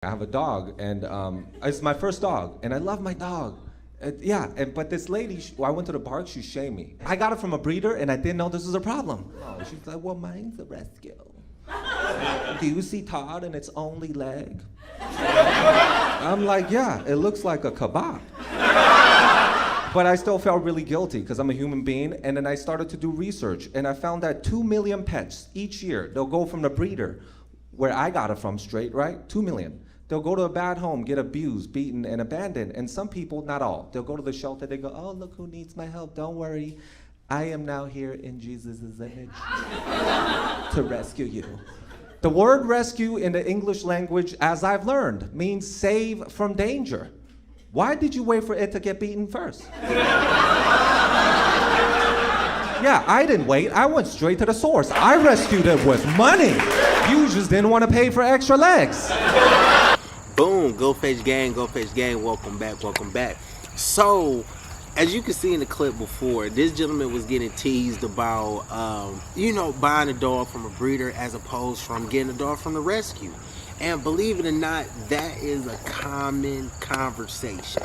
I have a dog, and it's my first dog, and I love my dog. But this lady, I went to the park, she shamed me. I got it from a breeder, and I didn't know this was a problem. Oh, she's like, well, mine's a rescue. Do you see Todd and its only leg? I'm like, yeah, it looks like a kebab. But I still felt really guilty because I'm a human being, and then I started to do research, and I found that 2 million pets each year, they'll go from the breeder, where I got it from straight, right? 2 million. They'll go to a bad home, get abused, beaten, and abandoned. And some people, not all, they'll go to the shelter, they go, oh, look who needs my help, don't worry. I am now here in Jesus' image to rescue you. The word rescue in the English language, as I've learned, means save from danger. Why did you wait for it to get beaten first? Yeah, I didn't wait. I went straight to the source. I rescued it with money. You just didn't want to pay for extra legs. Boom, Go Fetch Gang, welcome back. So, as you can see in the clip before, this gentleman was getting teased about, buying a dog from a breeder as opposed from getting a dog from the rescue. And believe it or not, that is a common conversation.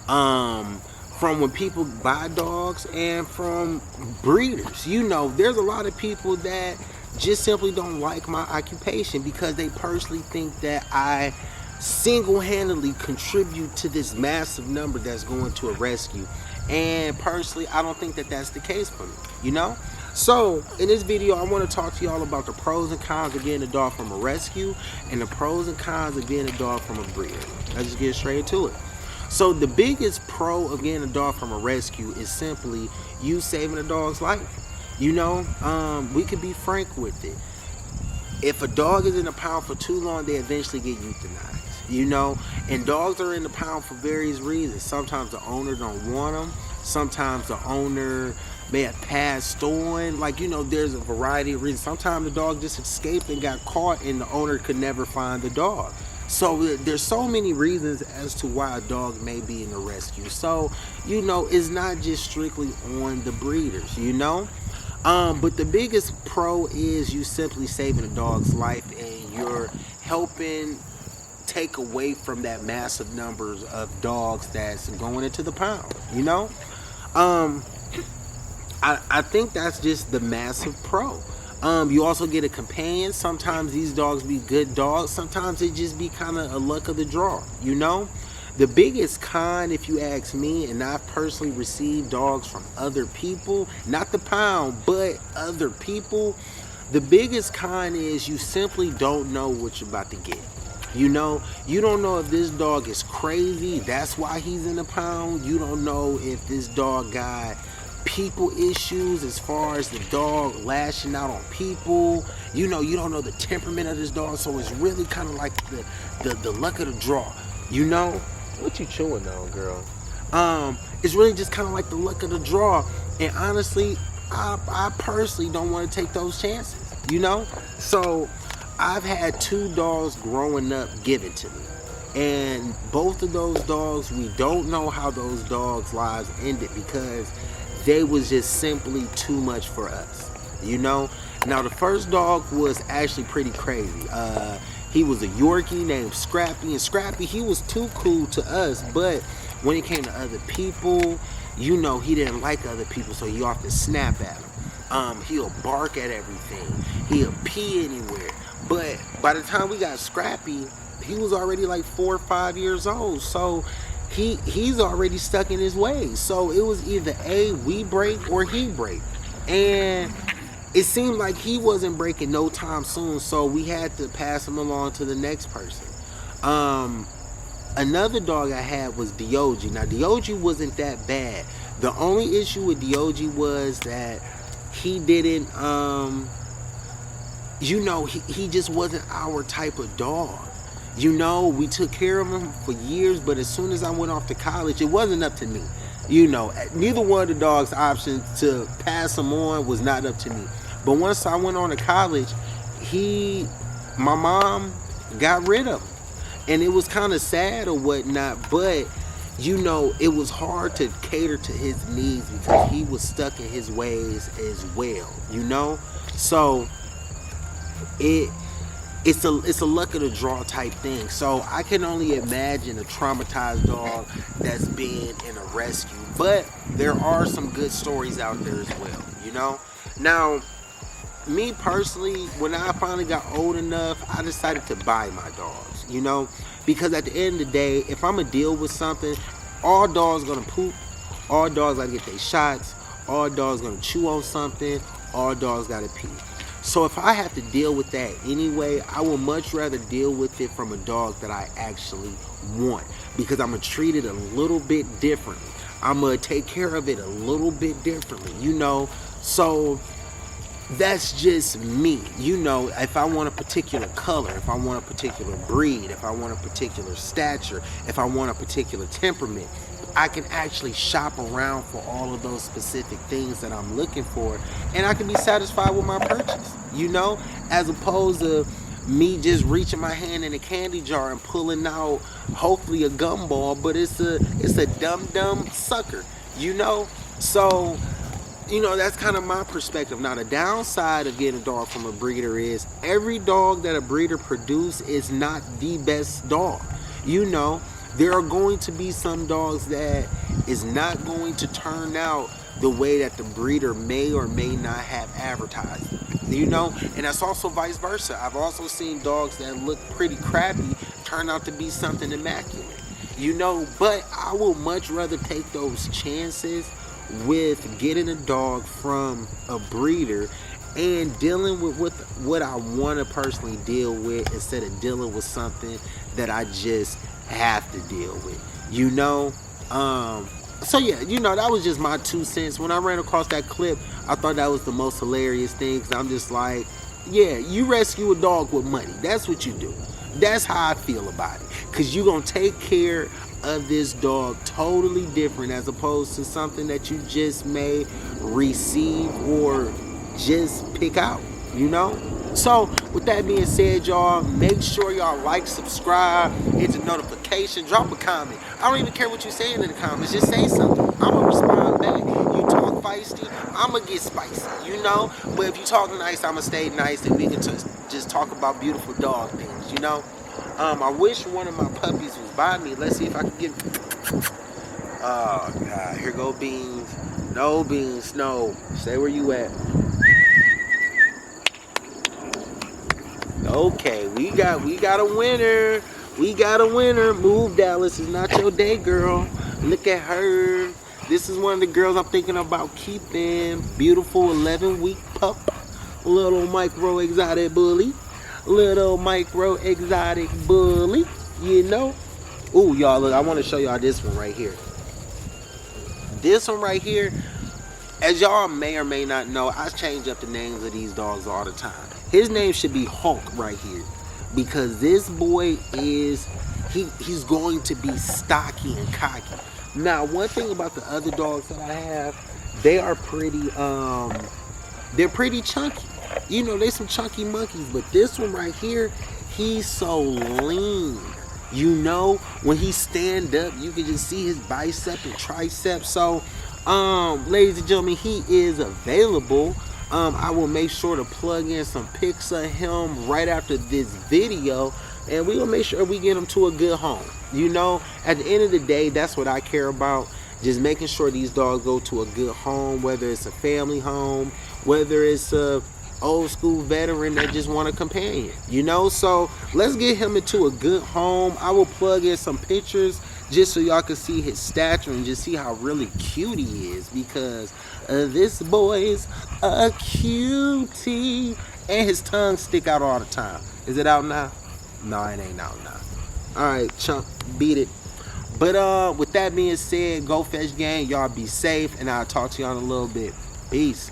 From when people buy dogs and from breeders. There's a lot of people that just simply don't like my occupation because they personally think that I single-handedly contribute to this massive number that's going to a rescue. And personally, I don't think that that's the case for me, So, in this video, I want to talk to y'all about the pros and cons of getting a dog from a rescue and the pros and cons of getting a dog from a breeder. Let's just get straight to it. So, the biggest pro of getting a dog from a rescue is simply you saving a dog's life. We could be frank with it. If a dog is in the pound for too long, they eventually get euthanized. And dogs are in the pound for various reasons. Sometimes the owner don't want them. Sometimes the owner may have passed on. There's a variety of reasons. Sometimes the dog just escaped and got caught and the owner could never find the dog. So there's so many reasons as to why a dog may be in a rescue. So, it's not just strictly on the breeders, But the biggest pro is you simply saving a dog's life and you're helping take away from that massive numbers of dogs that's going into the pound, I think that's just the massive pro. You also get a companion. Sometimes these dogs be good dogs. Sometimes it just be kind of a luck of the draw, The biggest con, if you ask me, and I've personally received dogs from other people, not the pound, but other people, the biggest con is you simply don't know what you're about to get. You don't know if this dog is crazy, that's why he's in the pound. You don't know if this dog got people issues as far as the dog lashing out on people. You don't know the temperament of this dog, so it's really kind of like the luck of the draw. What you chewing on, girl? It's really just kind of like the luck of the draw. And honestly, I personally don't want to take those chances, So I've had 2 dogs growing up given to me. And both of those dogs, we don't know how those dogs' lives ended because they was just simply too much for us, Now, the first dog was actually pretty crazy. He was a Yorkie named Scrappy, and Scrappy, he was too cool to us, but when it came to other people, he didn't like other people, so he often snap at them. He'll bark at everything. He'll pee anywhere. But by the time we got Scrappy, he was already like 4 or 5 years old, so he's already stuck in his ways. So it was either we break or he break. And it seemed like he wasn't breaking no time soon, so we had to pass him along to the next person. Another dog I had was Diogi. Now, Diogi wasn't that bad. The only issue with Diogi was that he didn't, he just wasn't our type of dog. We took care of him for years, but as soon as I went off to college, it wasn't up to me. Neither one of the dog's options to pass him on was not up to me. But once I went on to college, my mom got rid of him. And it was kind of sad or whatnot, but, it was hard to cater to his needs because he was stuck in his ways as well, So it's a luck of the draw type thing. So I can only imagine a traumatized dog that's been in a rescue. But there are some good stories out there as well, you know. Now, me personally, when I finally got old enough, I decided to buy my dogs, you know, because at the end of the day, if I'm gonna deal with something, all dogs gonna poop, all dogs gotta get their shots, all dogs gonna chew on something, all dogs gotta pee. So if I have to deal with that anyway, I would much rather deal with it from a dog that I actually want, because I'm gonna treat it a little bit differently. I'm gonna take care of it a little bit differently, you know. So that's just me, you know. If I want a particular color, if I want a particular breed, if I want a particular stature, if I want a particular temperament, I can actually shop around for all of those specific things that I'm looking for, and I can be satisfied with my purchase, you know, as opposed to me just reaching my hand in a candy jar and pulling out hopefully a gumball, but it's a dumb sucker, you know. So, you know, that's kind of my perspective. Now, the downside of getting a dog from a breeder is every dog that a breeder produces is not the best dog, you know. There are going to be some dogs that is not going to turn out the way that the breeder may or may not have advertised, you know. And that's also vice versa. I've also seen dogs that look pretty crappy turn out to be something immaculate, you know. But I will much rather take those chances with getting a dog from a breeder and dealing with what I want to personally deal with, instead of dealing with something that I just have to deal with, you know. So yeah, you know, that was just my 2 cents. When I ran across that clip, I thought that was the most hilarious thing, because I'm just like, yeah, you rescue a dog with money. That's what you do. That's how I feel about it, because you're gonna take care of this dog totally different, as opposed to something that you just may receive or just pick out, you know. So with that being said, y'all, make sure y'all like, subscribe, hit the notification, drop a comment. I don't even care what you're saying in the comments, just say something. I'm gonna respond back. You talk feisty, I'm gonna get spicy, you know. But if you talk nice, I'm gonna stay nice, and we can just talk about beautiful dog things, you know. I wish one of my puppies was by me. Let's see if I can get. Oh God, here go Beans. No, Beans, no. Stay where you at. Okay, we got a winner. We got a winner. Move, Dallas. It's not your day, girl. Look at her. This is one of the girls I'm thinking about keeping. Beautiful 11-week pup. Little micro exotic bully. Little micro exotic bully. You know. Ooh, y'all, look. I want to show y'all this one right here. This one right here. As y'all may or may not know, I change up the names of these dogs all the time. His name should be Hulk right here, because this boy is, he's going to be stocky and cocky. Now, one thing about the other dogs that I have, they are pretty, they're pretty chunky. You know, they some chunky monkeys, but this one right here, he's so lean. You know, when he stand up, you can just see his bicep and tricep. So, ladies and gentlemen, he is available. I will make sure to plug in some pics of him right after this video, and we will make sure we get him to a good home. You know, at the end of the day, that's what I care about. Just making sure these dogs go to a good home, whether it's a family home, whether it's a old school veteran that just want a companion, you know. So let's get him into a good home. I will plug in some pictures just so y'all can see his stature and just see how really cute he is, because this boy's a cutie, and his tongue stick out all the time. Is it out now? No, it ain't out now. All right, chunk, beat it. But with that being said, Go Fetch Gang, y'all be safe, and I'll talk to y'all in a little bit. Peace.